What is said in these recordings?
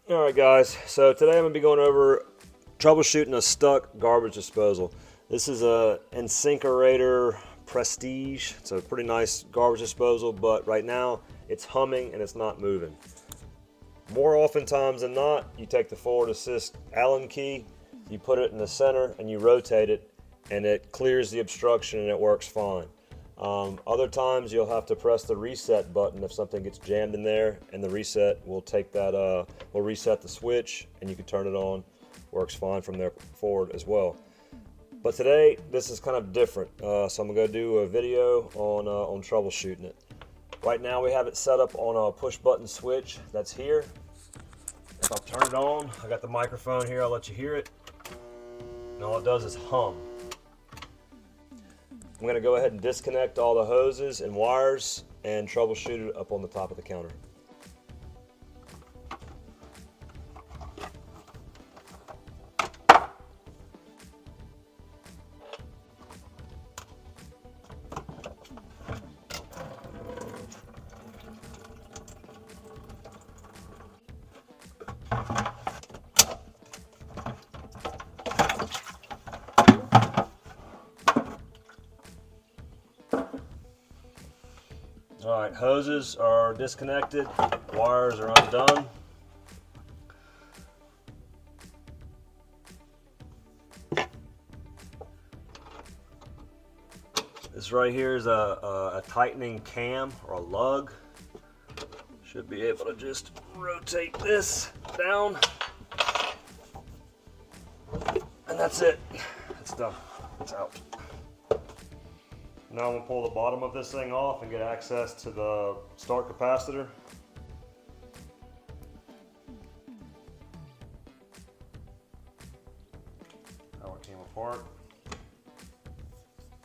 Alright guys, so today I'm going to be going over troubleshooting a stuck garbage disposal. This is a Insinkerator Prestige. It's a pretty nice garbage disposal, but right now it's humming and it's not moving. More oftentimes than not, you take the forward assist Allen key, you put it in the center and you rotate it and it clears the obstruction and it works fine. Other times you'll have to press the reset button if something gets jammed in there, and the reset will take that, will reset the switch and you can turn it on. Works fine from there forward as well. But today this is kind of different, so I'm going to do a video on troubleshooting it. Right now we have it set up on a push button switch that's here. If I turn it on, I got the microphone here, I'll let you hear it. And all it does is hum. I'm going to go ahead and disconnect all the hoses and wires and troubleshoot it up on the top of the counter. Alright, hoses are disconnected, wires are undone. This right here is a tightening cam or a lug. Should be able to just rotate this down. And that's it. It's done. It's out. Now I'm going to pull the bottom of this thing off and get access to the start capacitor. How it came apart.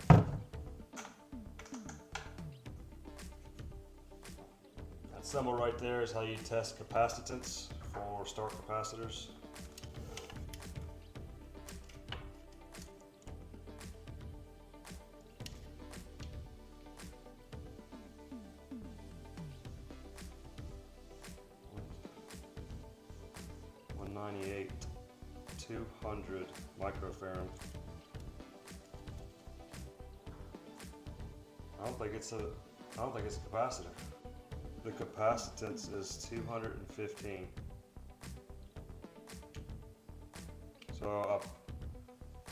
That symbol right there is how you test capacitance for start capacitors. .98 200 microfarad. I don't think it's a capacitor. The capacitance is 215. So I'm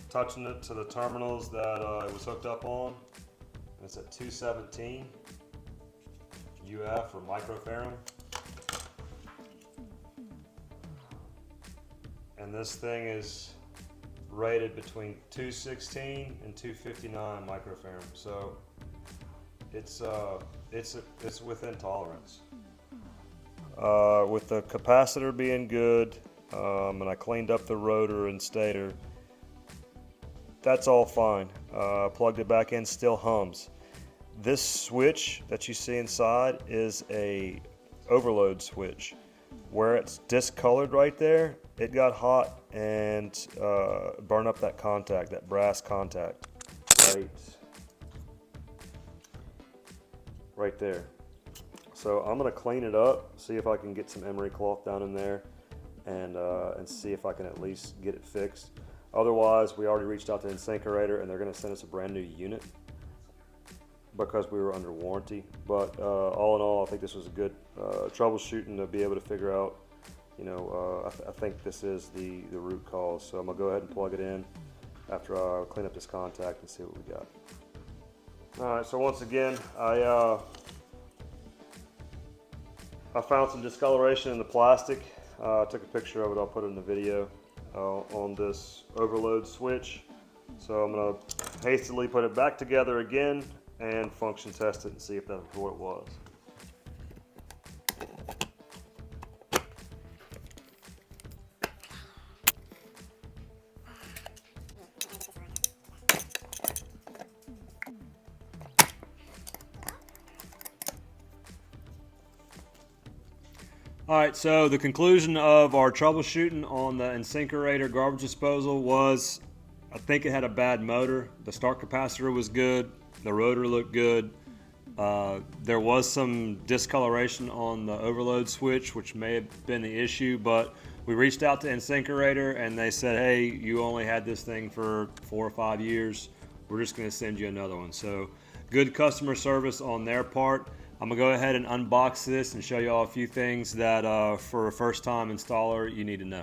touching it to the terminals that it was hooked up on, and it's at 217 UF or microfarad. And this thing is rated between 216 and 259 microfarad, so it's within tolerance. With the capacitor being good, and I cleaned up the rotor and stator, that's all fine. Plugged it back in, still hums. This switch that you see inside is a overload switch. Where it's discolored right there, it got hot and burned up that contact, that brass contact, right there. So I'm gonna clean it up, see if I can get some emery cloth down in there, and see if I can at least get it fixed. Otherwise, we already reached out to Insinkerator and they're gonna send us a brand new unit because we were under warranty. But all in all, I think this was a good troubleshooting to be able to figure out, you know, I think this is the root cause. So I'm gonna go ahead and plug it in after I clean up this contact and see what we got. All right, so once again, I found some discoloration in the plastic. I took a picture of it, I'll put it in the video on this overload switch. So I'm gonna hastily put it back together again and function test it and see if that's what it was. Alright, so the conclusion of our troubleshooting on the Insinkerator garbage disposal was, I think it had a bad motor. The start capacitor was good, the rotor looked good, There was some discoloration on the overload switch, which may have been the issue, but we reached out to Insinkerator and they said, hey, you only had this thing for 4 or 5 years. We're just going to send you another one. So good customer service on their part. I'm gonna go ahead and unbox this and show you all a few things that for a first time installer you need to know.